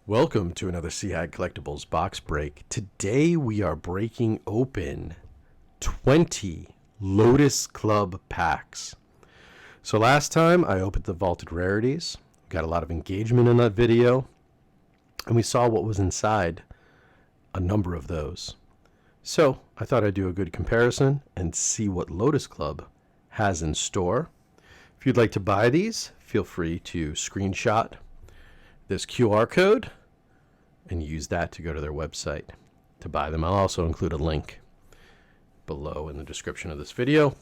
Welcome to another Seahag Collectibles box break. Today we are breaking open 20 Lotus Club packs. So last time I opened the vaulted rarities, got a lot of engagement in that video, and we saw what was inside a number of those. So I thought I'd do a good comparison and see what Lotus Club has in store. If you'd like to buy these, feel free to screenshot this QR code and use that to go to their website to buy them. I'll also include a link below in the description of this video.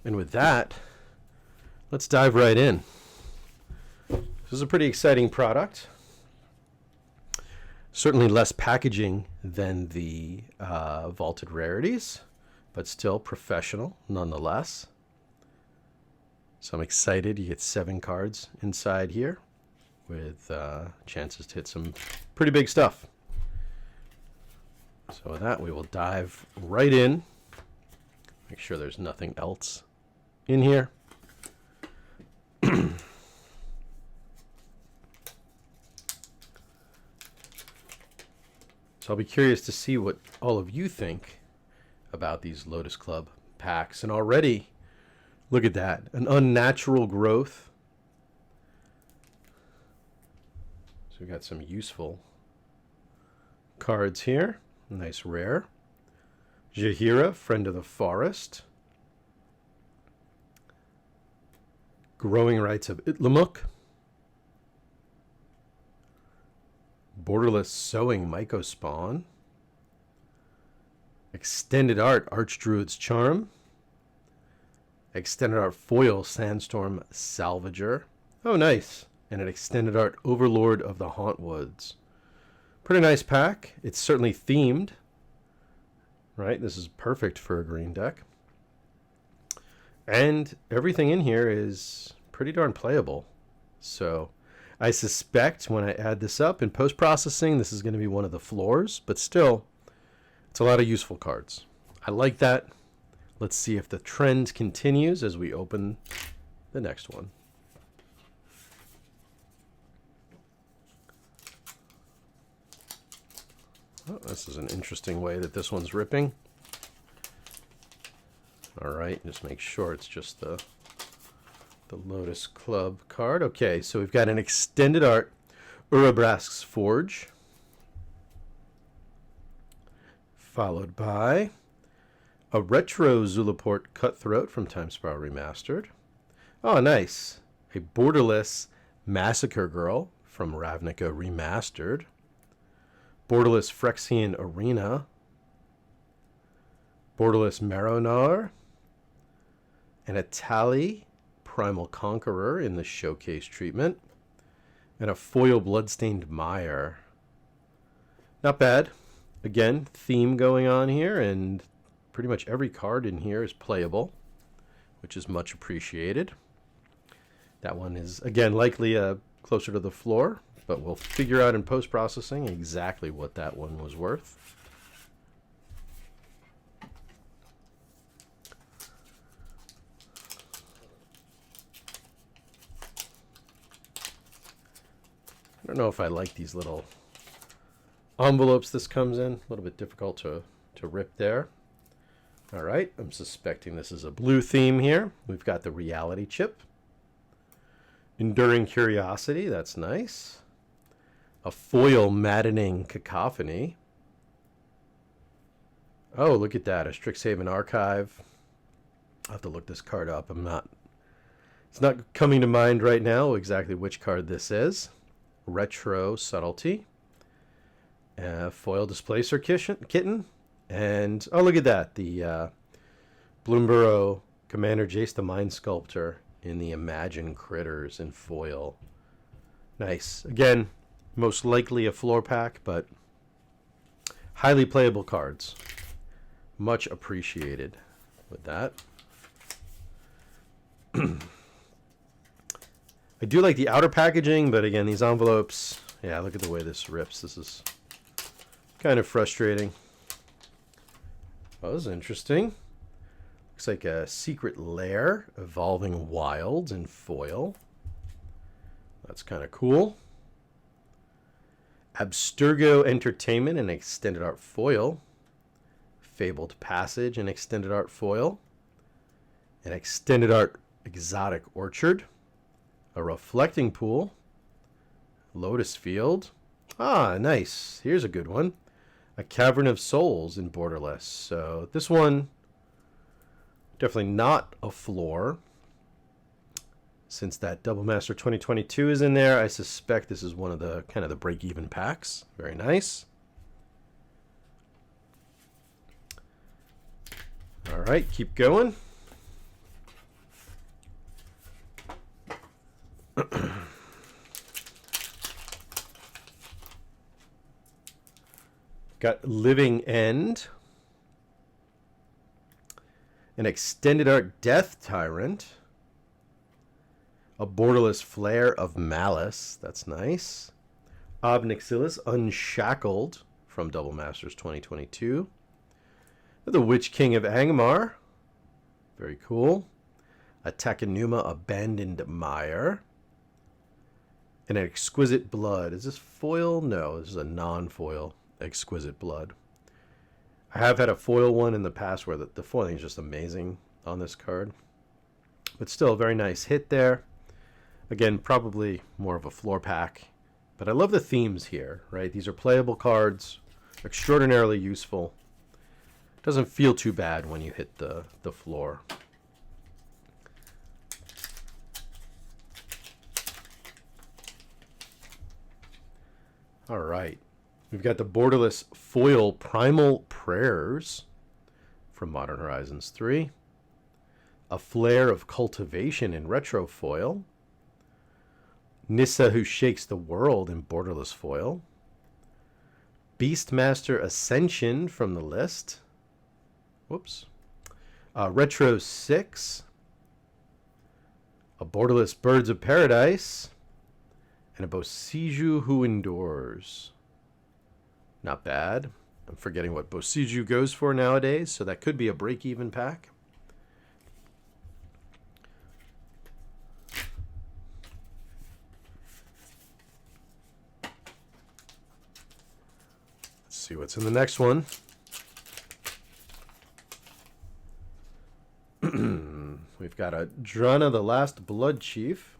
And with that, let's dive right in. This is a pretty exciting product. Certainly less packaging than the vaulted rarities, but still professional nonetheless. So I'm excited. You get 7 cards inside here, with chances to hit some pretty big stuff. So with that, we will dive right in. Make sure there's nothing else in here. So I'll be curious to see what all of you think about these Lotus Club packs. And already, look at that, an unnatural growth. We've got some useful cards here. Nice rare. Jaheira, Friend of the Forest. Growing Rights of Itlamuk. Borderless Sowing Mycospawn. Extended Art Archdruid's Charm. Extended Art Foil Sandstorm Salvager. Oh, nice. And an Extended Art Overlord of the Hauntwoods. Pretty nice pack. It's certainly themed. Right? This is perfect for a green deck. And everything in here is pretty darn playable. So I suspect when I add this up in post-processing, this is going to be one of the floors. But still, it's a lot of useful cards. I like that. Let's see if the trend continues as we open the next one. Oh, this is an interesting way that this one's ripping. All right, just make sure it's just the Lotus Club card. Okay, so we've got an Extended Art Urabrask's Forge, followed by a Retro Zulaport Cutthroat from Time Spiral Remastered. Oh, nice. A Borderless Massacre Girl from Ravnica Remastered. Borderless Phyrexian Arena, Borderless Maronar, and a Tali Primal Conqueror in the Showcase treatment, and a Foil Bloodstained Mire. Not bad. Again, theme going on here, and pretty much every card in here is playable, which is much appreciated. That one is, again, likely closer to the floor, but we'll figure out in post-processing exactly what that one was worth. I don't know if I like these little envelopes this comes in. A little bit difficult to rip there. All right, I'm suspecting this is a blue theme here. We've got the Reality Chip. Enduring Curiosity, that's nice. A Foil Maddening Cacophony. Oh, look at that. A Strixhaven Archive. I'll have to look this card up. It's not coming to mind right now exactly which card this is. Retro Subtlety. Foil Displacer Kitten. And, oh, look at that. The Bloomborough Commander Jace the Mind Sculptor in the Imagine Critters in foil. Nice. Again, most likely a floor pack, but highly playable cards. Much appreciated with that. I do like the outer packaging, but again, these envelopes, yeah, look at the way this rips. This is kind of frustrating. Oh, this is interesting. Looks like a Secret Lair, Evolving Wilds in foil. That's kind of cool. Abstergo Entertainment, an extended art foil. Fabled Passage, an extended art foil. An extended art Exotic Orchard. A Reflecting Pool. Lotus Field. Ah, nice. Here's a good one. A Cavern of Souls in Borderless. So this one, definitely not a floor. Since that Double Master 2022 is in there, I suspect this is one of the kind of the break-even packs. Very nice. All right, keep going. Got Living End. An extended art Death Tyrant. A Borderless Flare of Malice. That's nice. Obnixilis Unshackled from Double Masters 2022. The Witch King of Angmar. Very cool. A Takenuma Abandoned Mire. And an Exquisite Blood. Is this foil? No, this is a non-foil Exquisite Blood. I have had a foil one in the past where the foiling is just amazing on this card. But still, a very nice hit there. Again, probably more of a floor pack. But I love the themes here, right? These are playable cards, extraordinarily useful. Doesn't feel too bad when you hit the floor. All right. We've got the Borderless Foil Primal Prayers from Modern Horizons 3. A Flare of Cultivation in Retro Foil. Nissa Who Shakes the World in Borderless Foil. Beastmaster Ascension from the list. Whoops. Retro 6. A Borderless Birds of Paradise. And a Bosiju Who Endures. Not bad. I'm forgetting what Bosiju goes for nowadays, so that could be a break-even pack. Let's see what's in the next one. We've got a Drana the Last Blood Chief.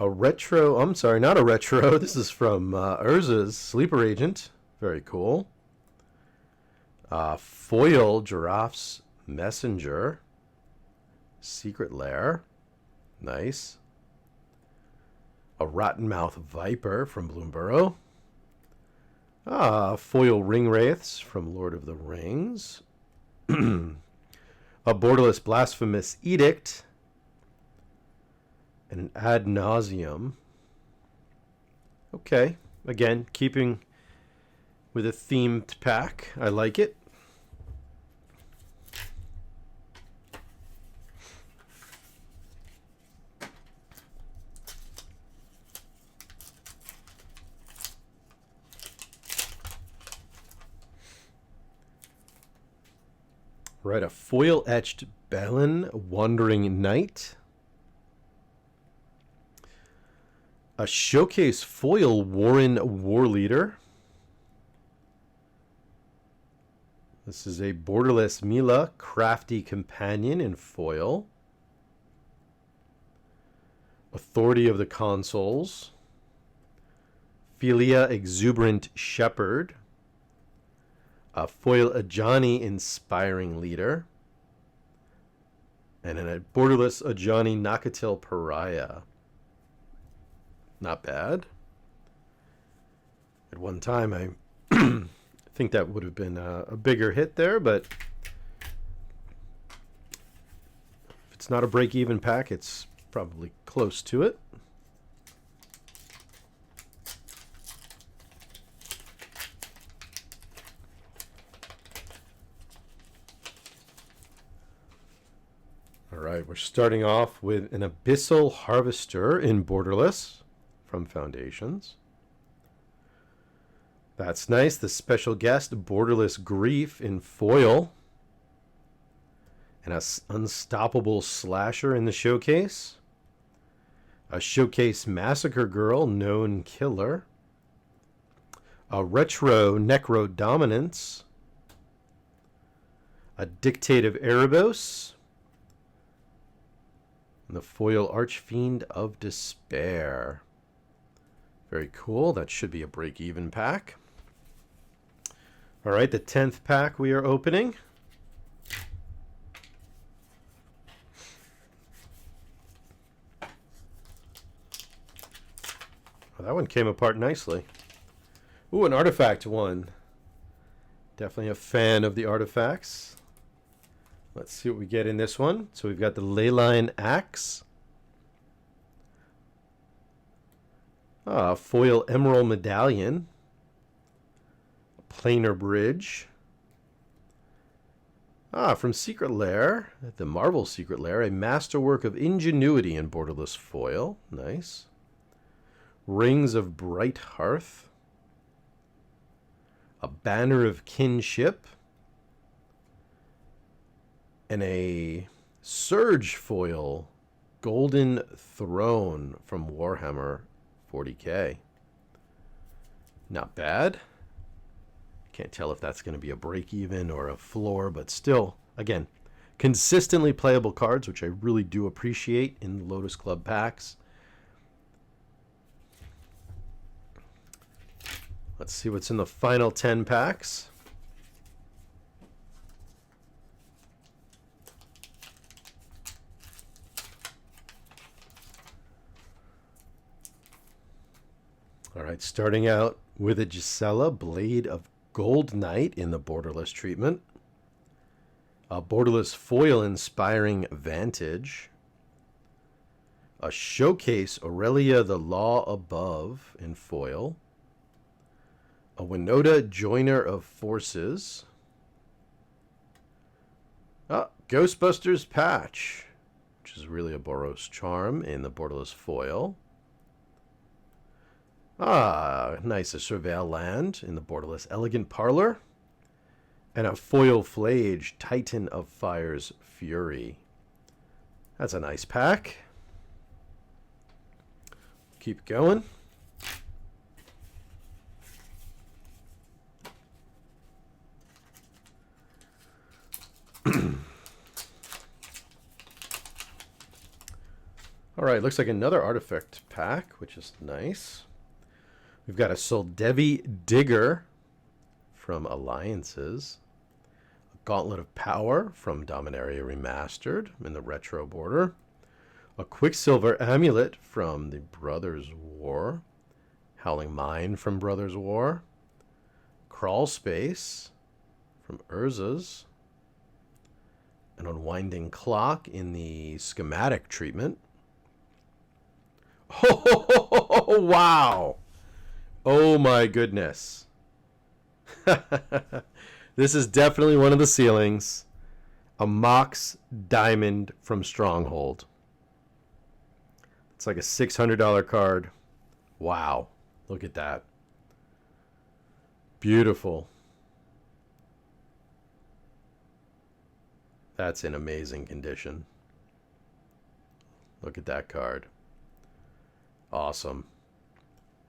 A retro, I'm sorry, not a retro. This is from Urza's Sleeper Agent. Very cool. Foil Giraffe's Messenger. Secret Lair. Nice. A Rottenmouth Viper from Bloomborough. Foil Ring Wraiths from Lord of the Rings. A Borderless Blasphemous Edict. And Ad Nauseum. Okay. Again, keeping with a themed pack. I like it. Right, a foil etched Belen Wandering Knight. A showcase foil Warren Warleader. This is a Borderless Mila Crafty Companion in foil. Authority of the Consoles. Philia Exuberant Shepherd. A foil Ajani Inspiring Leader. And a Borderless Ajani Nakatil Pariah. Not bad. At one time, I think that would have been a bigger hit there, but if it's not a break-even pack, it's probably close to it. All right, we're starting off with an Abyssal Harvester in Borderless from Foundations. That's nice. The special guest, Borderless Grief in foil. And a Unstoppable Slasher in the showcase. A Showcase Massacre Girl, Known Killer. A Retro Necro Dominance. A Dictative Erebos. And the foil Archfiend of Despair. Very cool. That should be a break-even pack. All right, the 10th pack we are opening. Well, that one came apart nicely. Ooh, an artifact one. Definitely a fan of the artifacts. Let's see what we get in this one. So we've got the Leyline Axe. Foil Emerald Medallion. Planar Bridge. From Secret Lair, the Marvel Secret Lair, a masterwork of ingenuity in borderless foil. Nice. Rings of Bright Hearth. A Banner of Kinship. And a Surge foil Golden Throne from Warhammer 40K. Not bad. Can't tell if that's going to be a break-even or a floor, but still, again, consistently playable cards, which I really do appreciate in the Lotus Club packs. Let's see what's in the final 10 packs. All right, starting out with a Gisela, Blade of Gold Knight in the borderless treatment. A borderless foil Inspiring Vantage. A Showcase Aurelia the Law Above in foil. A Winota Joiner of Forces. Ghostbusters Patch, which is really a Boros Charm in the borderless foil. Nice, a Surveil Land in the borderless Elegant Parlor. And a foil Flage, Titan of Fire's Fury. That's a nice pack. Keep going. All right, looks like another artifact pack, which is nice. We've got a Soldevi Digger from Alliances. A Gauntlet of Power from Dominaria Remastered in the retro border. A Quicksilver Amulet from the Brothers War. Howling Mine from Brothers War. Crawl Space from Urza's. An Unwinding Clock in the schematic treatment. Oh, wow. Oh my goodness. This is definitely one of the ceilings. A Mox Diamond from Stronghold. It's like a $600 card. Wow. Look at that. Beautiful. That's in amazing condition. Look at that card. Awesome.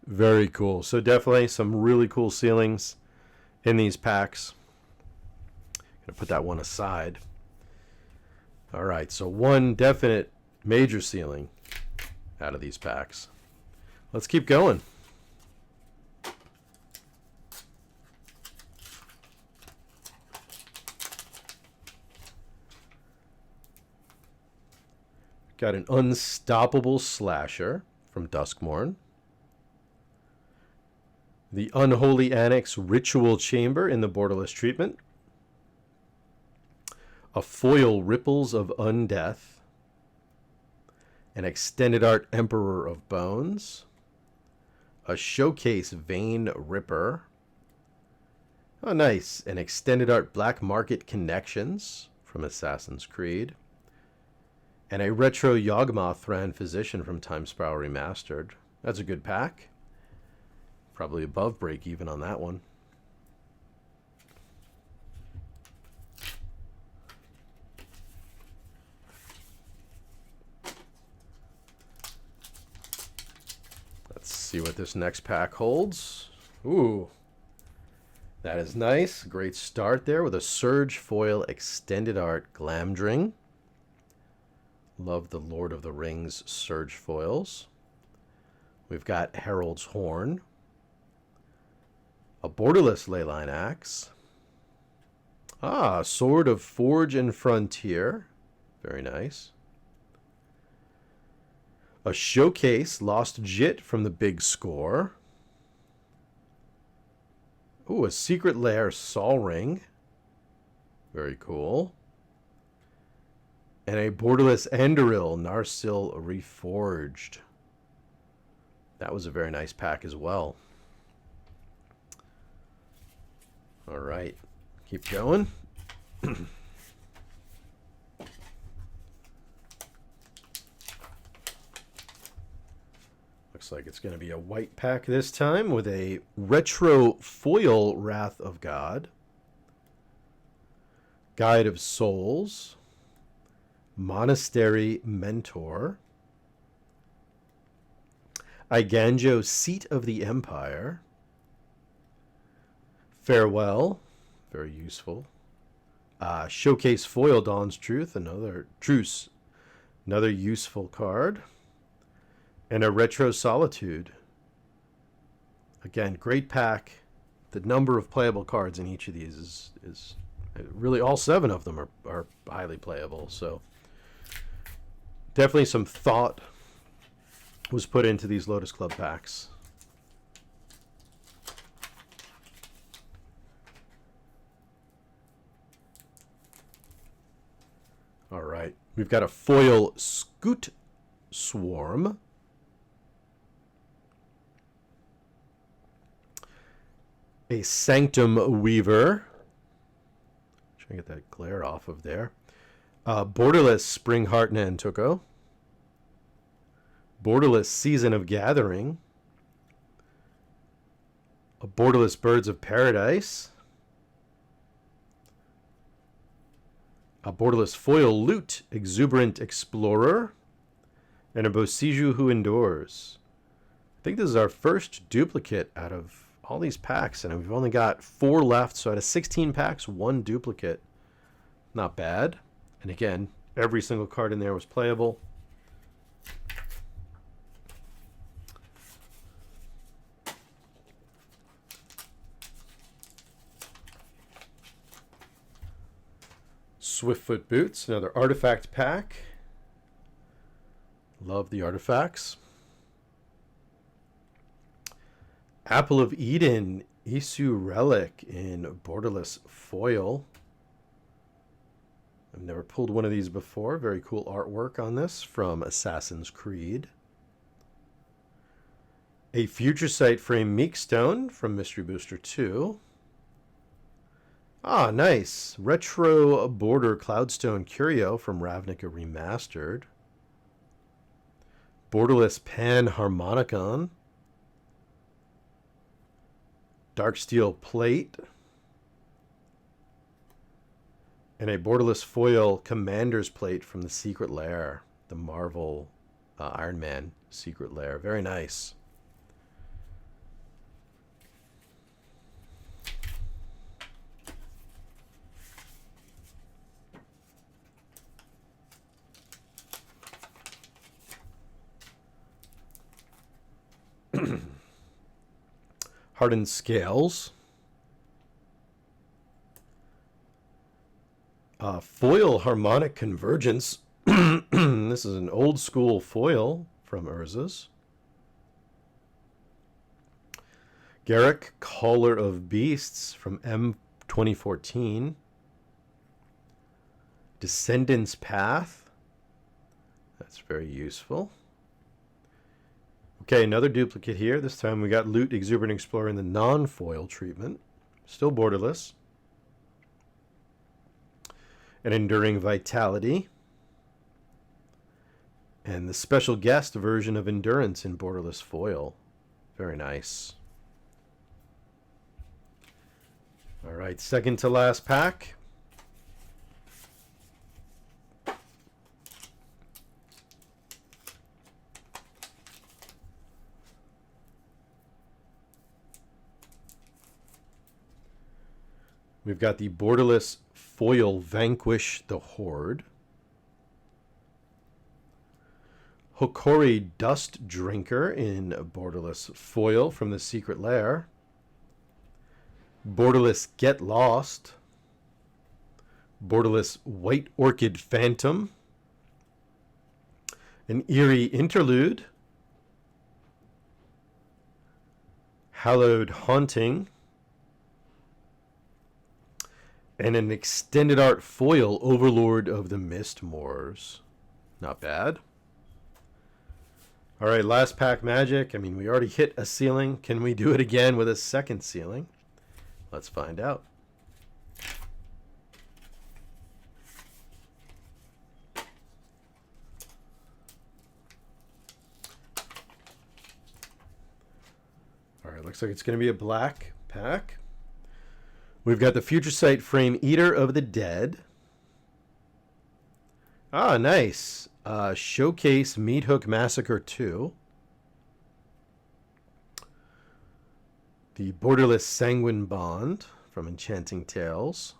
Very cool. So definitely some really cool ceilings in these packs. Gonna put that one aside. All right, so one definite major ceiling out of these packs. Let's keep going. Got an Unstoppable Slasher from Duskmourn. The Unholy Annex Ritual Chamber in the borderless treatment. A foil Ripples of Undeath. An Extended Art Emperor of Bones. A Showcase Vein Ripper. Oh, nice. An Extended Art Black Market Connections from Assassin's Creed. And a Retro Yawgmoth Thran Physician from Time Spiral Remastered. That's a good pack. Probably above break even on that one. see what this next pack holds. Ooh. That is nice. Great start there with a Surge Foil Extended Art Glamdring. Love the Lord of the Rings Surge Foils. We've got Herald's Horn. A Borderless Leyline Axe. Ah, Sword of Forge and Frontier. Very nice. A Showcase Lost Jit from the Big Score. Ooh, a Secret Lair Sol Ring. Very cool. And a Borderless Anduril Narsil Reforged. That was a very nice pack as well. All right, keep going. Looks like it's going to be a white pack this time with a Retro Foil Wrath of God, Guide of Souls, Monastery Mentor, Iganjo Seat of the Empire, Farewell, very useful, Showcase Foil Dawn's Truth, another useful card, and a Retro Solitude. Again, great pack. The number of playable cards in each of these is really, all 7 of them are highly playable. So definitely some thought was put into these Lotus Club packs. All right, we've got a foil Scoot Swarm. A Sanctum Weaver. Try to get that glare off of there. Borderless Springheart Nantuko. Borderless Season of Gathering. A Borderless Birds of Paradise. A Borderless Foil Loot Exuberant Explorer. And a Bosiju Who Endures. I think this is our first duplicate out of all these packs, and we've only got 4 left, so out of 16 packs, 1 duplicate. Not bad. And again, every single card in there was playable. Swiftfoot Boots, another artifact pack. Love the artifacts. Apple of Eden, Isu Relic in Borderless Foil. I've never pulled one of these before. Very cool artwork on this from Assassin's Creed. A Future Sight Frame Meekstone from Mystery Booster 2. Ah, nice. Retro Border Cloudstone Curio from Ravnica Remastered. Borderless Pan Harmonicon. Darksteel Plate. And a Borderless Foil Commander's Plate from the Secret Lair. The Marvel Iron Man Secret Lair. Very nice. Hardened Scales. Foil Harmonic Convergence. This is an old school foil from Urza's. Garrick Caller of Beasts from M 2014. Descendant's Path. That's very useful. Okay, another duplicate here. This time we got Loot Exuberant Explorer in the non-foil treatment. Still borderless. An Enduring Vitality. And the special guest version of Endurance in borderless foil. Very nice. All right, second to last pack. We've got the borderless foil Vanquish the Horde. Hokori Dust Drinker in borderless foil from the Secret Lair. Borderless Get Lost. Borderless White Orchid Phantom. An Eerie Interlude. Hallowed Haunting. And an extended art foil Overlord of the Mist Moors. Not bad. All right, last pack magic. I mean, we already hit a ceiling. Can we do it again with a second ceiling? Let's find out. All right, looks like it's going to be a black pack. We've got the Future Sight Frame Eater of the Dead. Ah, nice. Showcase Meat Hook Massacre 2. The Borderless Sanguine Bond from Enchanting Tales.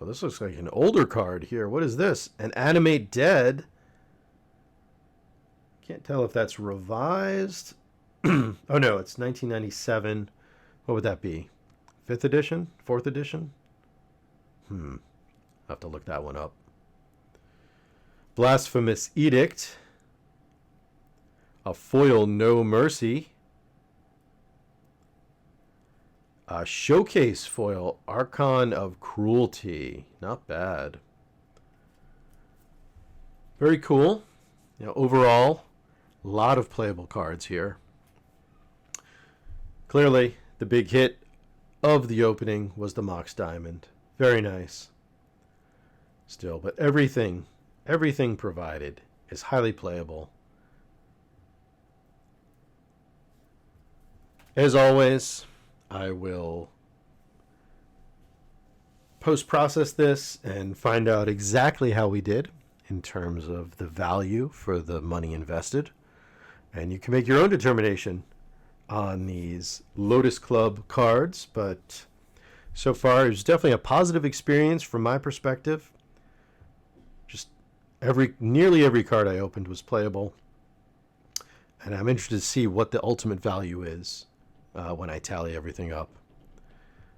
Oh, this looks like an older card here. What is this? An Animate Dead. Can't tell if that's revised. Oh, no, it's 1997. What would that be? 5th edition? 4th edition? I'll have to look that one up. Blasphemous Edict. A foil No Mercy. A showcase foil Archon of Cruelty. Not bad. Very cool. You know, overall, a lot of playable cards here. Clearly, the big hit of the opening was the Mox Diamond. Very nice. Still, but everything provided is highly playable. As always, I will post-process this and find out exactly how we did in terms of the value for the money invested. And you can make your own determination on these Lotus Club cards, but so far it was definitely a positive experience from my perspective. Just nearly every card I opened was playable, and I'm interested to see what the ultimate value is when I tally everything up.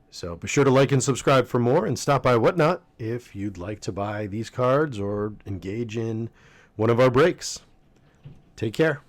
So be sure to like and subscribe for more, and stop by Whatnot if you'd like to buy these cards or engage in one of our breaks. Take care.